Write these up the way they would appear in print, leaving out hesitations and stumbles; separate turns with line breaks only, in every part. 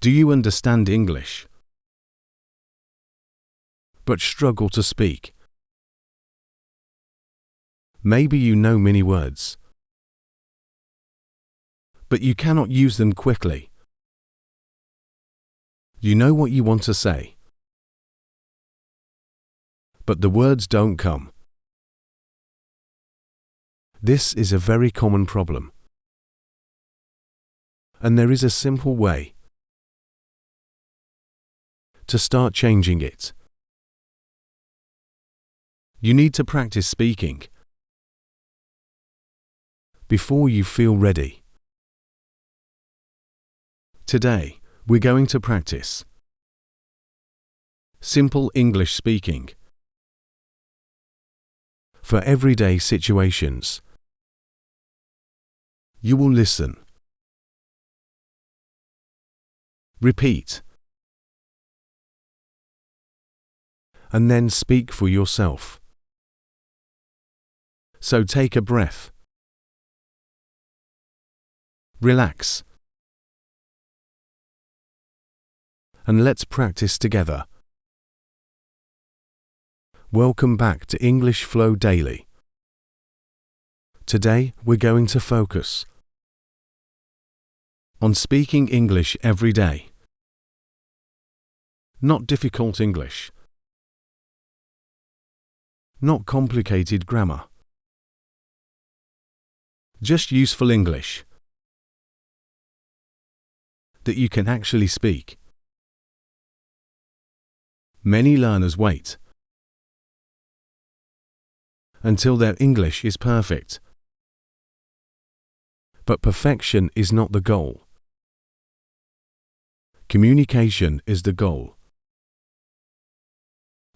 Do you understand English, but struggle to speak? Maybe you know many words, but you cannot use them quickly. You know what you want to say, but the words don't come. This is a very common problem, and there is a simple way to start changing it. You need to practice speaking before you feel ready. Today, we're going to practice simple English speaking for everyday situations. You will listen, repeat, and then speak for yourself. So take a breath, relax, and let's practice together. Welcome back to English Flow Daily. Today we're going to focus on speaking English every day. Not difficult English, not complicated grammar, just useful English that you can actually speak. Many learners wait until their English is perfect. But perfection is not the goal. Communication is the goal.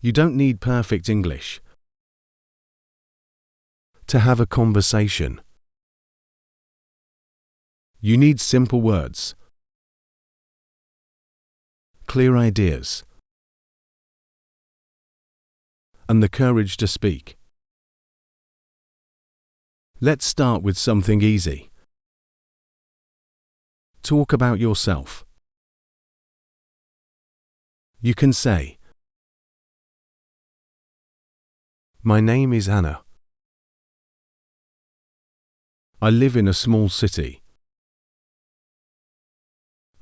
You don't need perfect English to have a conversation. You need simple words, clear ideas, and the courage to speak. Let's start with something easy. Talk about yourself. You can say, "My name is Anna. I live in a small city.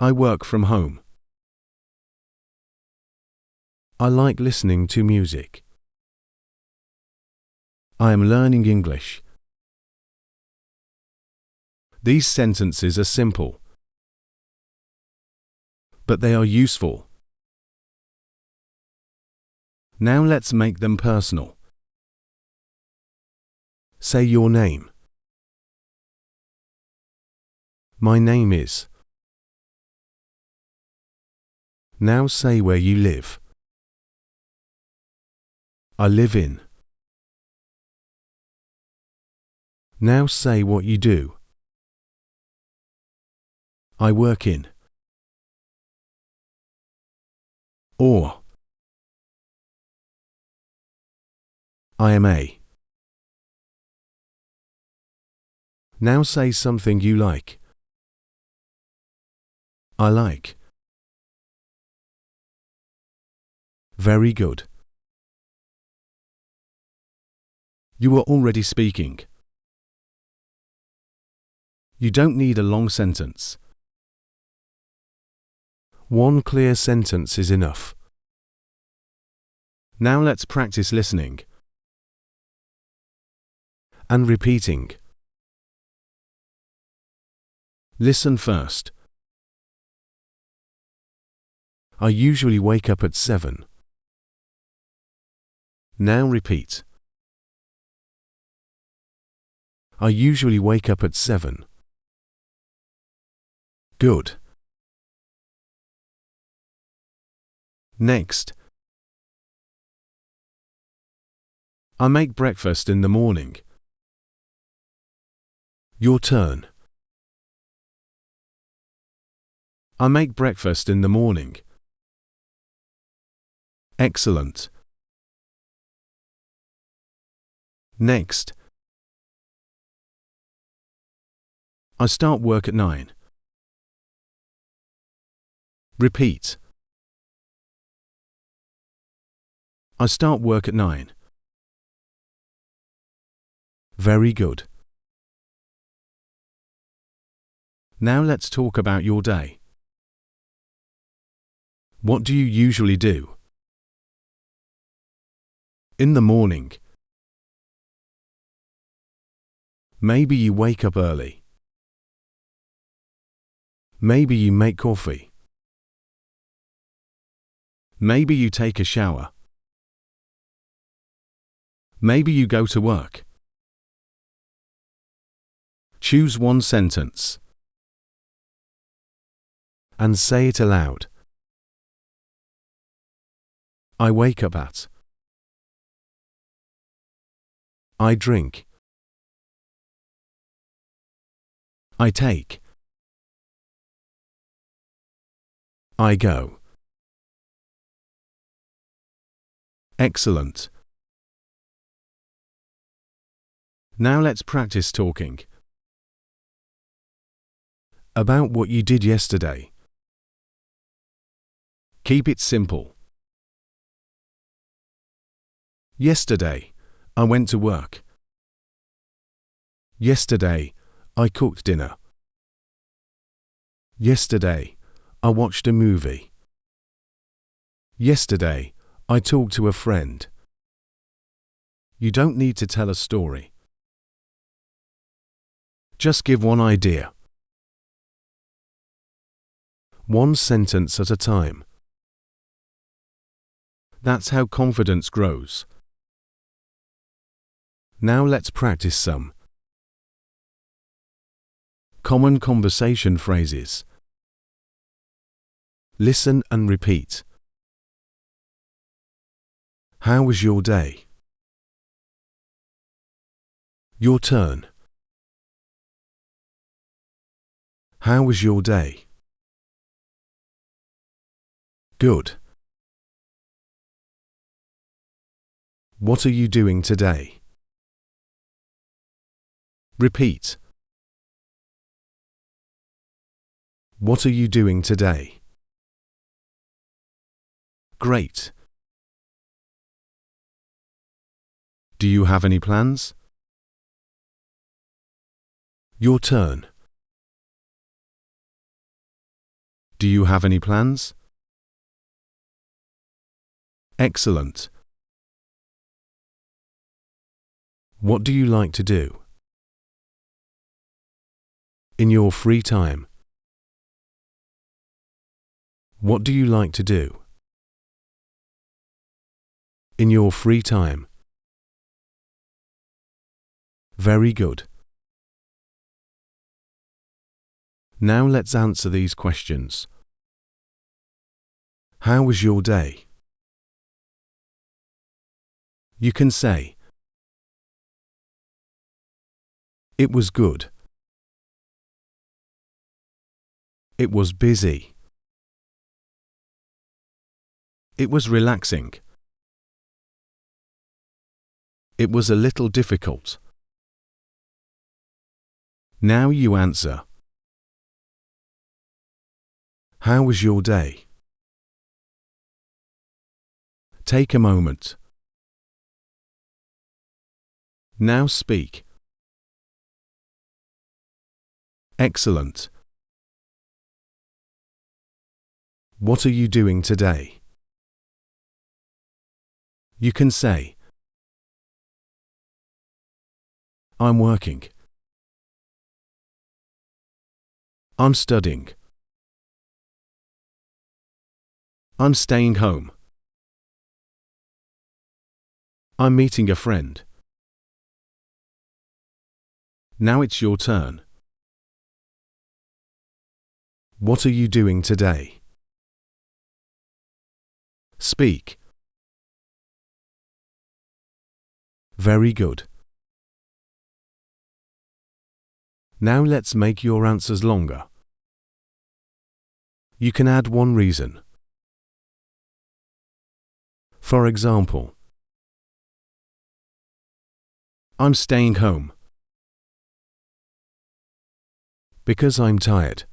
I work from home. I like listening to music. I am learning English." These sentences are simple, but they are useful. Now let's make them personal. Say your name. My name is. Now say where you live. I live in. Now say what you do. I work in. Or I am a. Now say something you like. I like. Very good. You are already speaking. You don't need a long sentence. One clear sentence is enough. Now let's practice listening and repeating. Listen first. I usually wake up at 7. Now repeat. I usually wake up at 7. Good. Next. I make breakfast in the morning. Your turn. I make breakfast in the morning. Excellent. Next. I start work at 9. Repeat. I start work at 9. Very good. Now let's talk about your day. What do you usually do? In the morning. Maybe you wake up early. Maybe you make coffee. Maybe you take a shower. Maybe you go to work. Choose one sentence and say it aloud. I wake up at. I drink. I take. I go. Excellent. Now let's practice talking about what you did yesterday. Keep it simple. Yesterday, I went to work. Yesterday, I cooked dinner. Yesterday, I watched a movie. Yesterday, I talked to a friend. You don't need to tell a story. Just give one idea. One sentence at a time. That's how confidence grows. Now let's practice some common conversation phrases. Listen and repeat. How was your day? Your turn. How was your day? Good. What are you doing today? Repeat. What are you doing today? Great. Do you have any plans? Your turn. Do you have any plans? Excellent. What do you like to do? In your free time. What do you like to do? In your free time. Very good. Now let's answer these questions. How was your day? You can say, it was good. It was busy. It was relaxing. It was a little difficult. Now you answer. How was your day? Take a moment. Now speak. Excellent. What are you doing today? You can say, I'm working. I'm studying. I'm staying home. I'm meeting a friend. Now it's your turn. What are you doing today? Speak. Very good. Now let's make your answers longer. You can add one reason. For example, I'm staying home because I'm tired.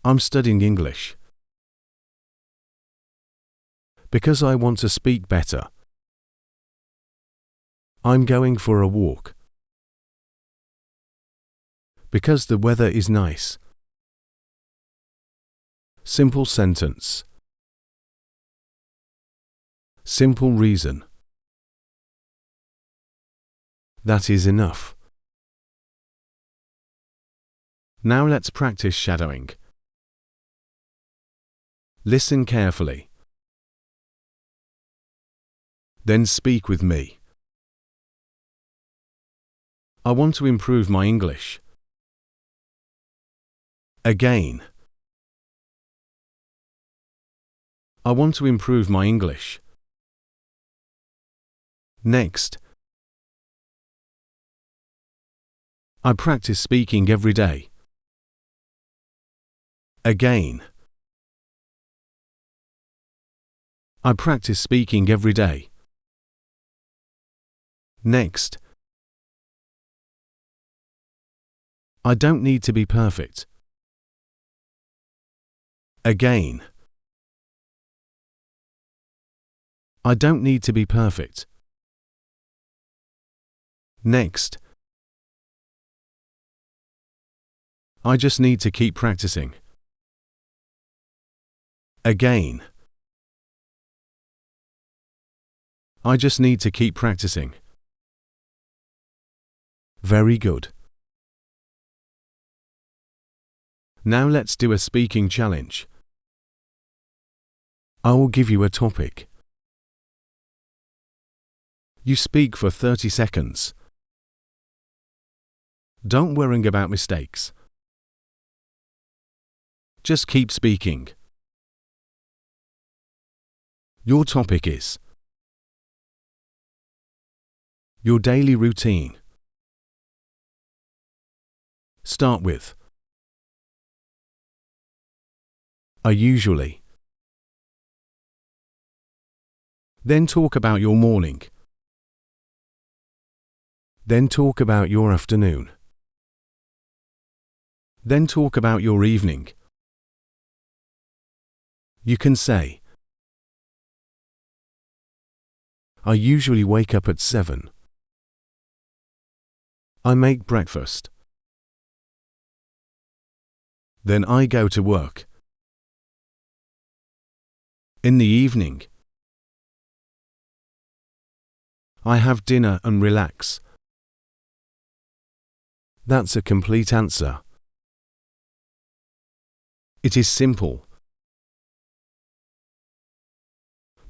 I'm studying English. Because I want to speak better. I'm going for a walk. Because the weather is nice. Simple sentence. Simple reason. That is enough. Now let's practice shadowing. Listen carefully. Then speak with me. I want to improve my English. Again. I want to improve my English. Next. I practice speaking every day. Again. I practice speaking every day. Next. I don't need to be perfect. Again. I don't need to be perfect. Next. I just need to keep practicing. Again. I just need to keep practicing. Very good. Now let's do a speaking challenge. I will give you a topic. You speak for 30 seconds. Don't worry about mistakes. Just keep speaking. Your topic is your daily routine. Start with I usually. Then talk about your morning. Then talk about your afternoon. Then talk about your evening. You can say, I usually wake up at 7. I make breakfast. Then I go to work. In the evening, I have dinner and relax. That's a complete answer. It is simple,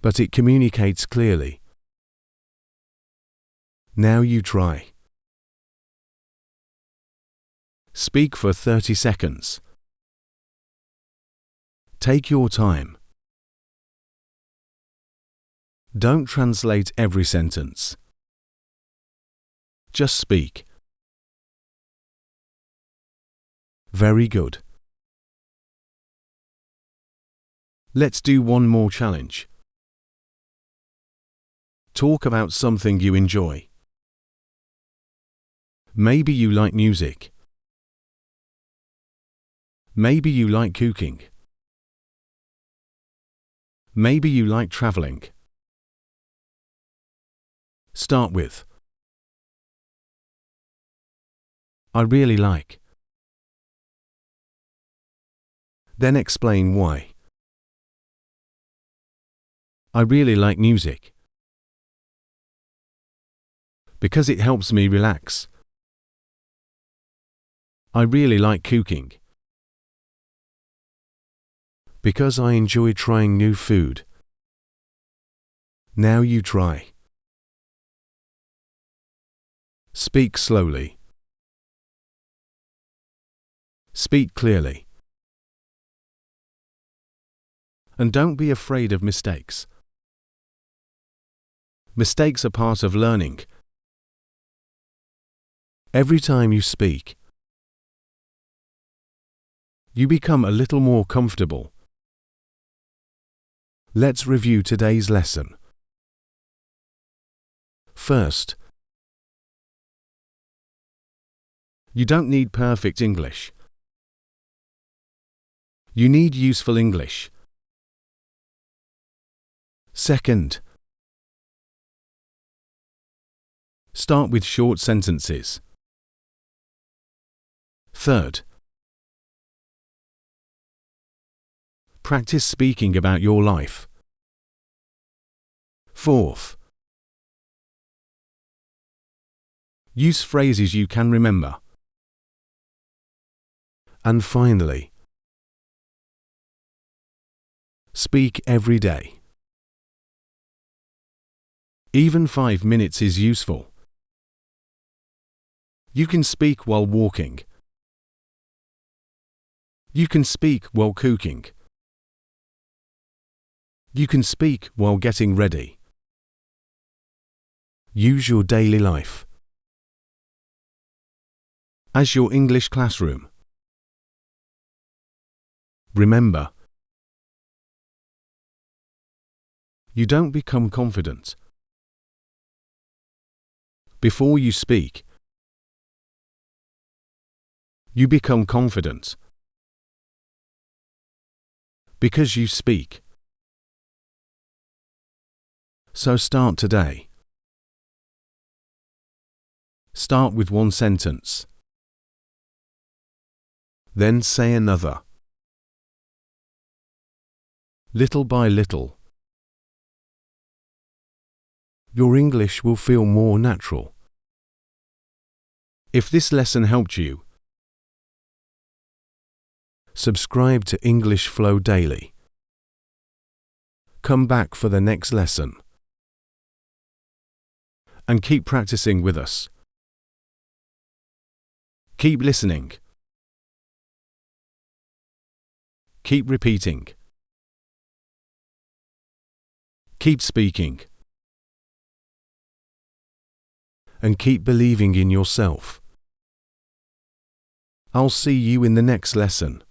but it communicates clearly. Now you try. Speak for 30 seconds. Take your time. Don't translate every sentence. Just speak. Very good. Let's do one more challenge. Talk about something you enjoy. Maybe you like music. Maybe you like cooking. Maybe you like traveling. Start with I really like. Then explain why. I really like music. Because it helps me relax. I really like cooking. Because I enjoy trying new food. Now you try. Speak slowly. Speak clearly. And don't be afraid of mistakes. Mistakes are part of learning. Every time you speak, you become a little more comfortable. Let's review today's lesson. First, you don't need perfect English. You need useful English. Second, start with short sentences. Third, practice speaking about your life. Fourth, use phrases you can remember. And finally, speak every day. Even 5 minutes is useful. You can speak while walking. You can speak while cooking. You can speak while getting ready. Use your daily life as your English classroom. Remember, you don't become confident before you speak. You become confident because you speak. So start today. Start with one sentence. Then say another. Little by little, your English will feel more natural. If this lesson helped you, subscribe to English Flow Daily. Come back for the next lesson. And keep practicing with us. Keep listening. Keep repeating. Keep speaking. And keep believing in yourself. I'll see you in the next lesson.